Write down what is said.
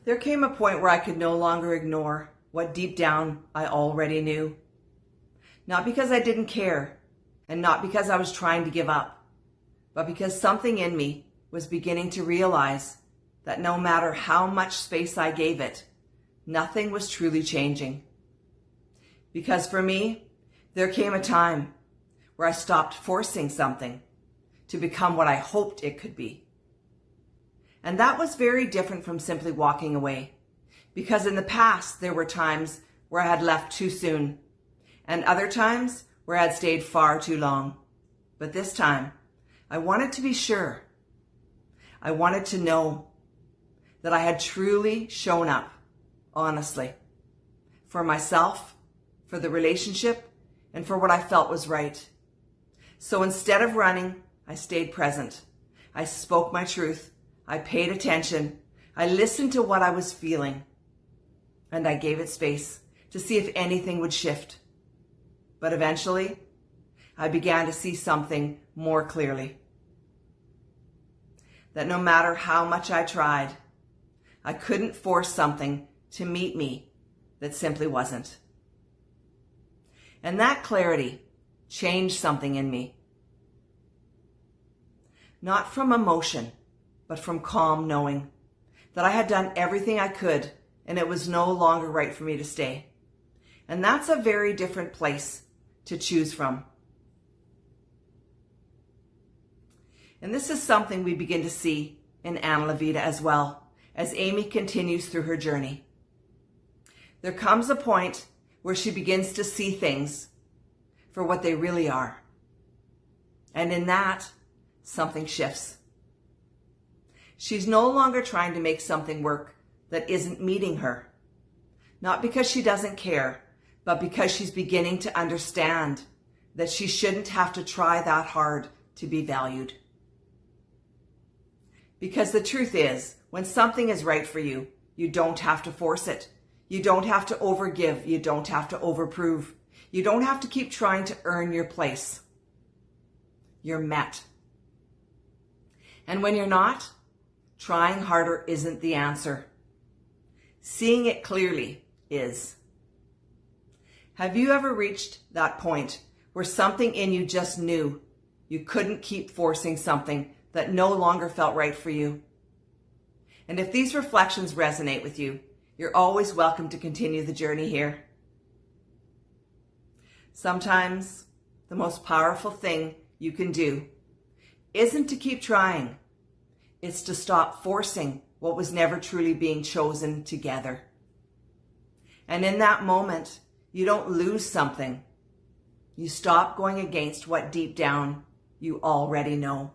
There came a point where I could no longer ignore what deep down I already knew. Not because I didn't care, and not because I was trying to give up, but because something in me was beginning to realize that no matter how much space I gave it, nothing was truly changing. Because for me, there came a time where I stopped forcing something to become what I hoped it could be. And that was very different from simply walking away, because in the past there were times where I had left too soon and other times where I had stayed far too long. But this time, I wanted to be sure. I wanted to know that I had truly shown up, honestly, for myself, for the relationship, and for what I felt was right. So instead of running, I stayed present. I spoke my truth. I paid attention. I listened to what I was feeling. And I gave it space to see if anything would shift. But eventually, I began to see something more clearly. That no matter how much I tried, I couldn't force something to meet me that simply wasn't. And that clarity changed something in me. Not from emotion, but from calm knowing that I had done everything I could and it was no longer right for me to stay. And that's a very different place to choose from. And this is something we begin to see in Anna Levita as well, as Amy continues through her journey. There comes a point where she begins to see things for what they really are. And in that, something shifts. She's no longer trying to make something work that isn't meeting her. Not because she doesn't care, but because she's beginning to understand that she shouldn't have to try that hard to be valued. Because the truth is, when something is right for you, you don't have to force it. You don't have to overgive. You don't have to overprove. You don't have to keep trying to earn your place. You're met. And when you're not, trying harder isn't the answer. Seeing it clearly is. Have you ever reached that point where something in you just knew you couldn't keep forcing something that no longer felt right for you? And if these reflections resonate with you, you're always welcome to continue the journey here. Sometimes the most powerful thing you can do isn't to keep trying. It's to stop forcing what was never truly being chosen together. And in that moment, you don't lose something. You stop going against what deep down you already know.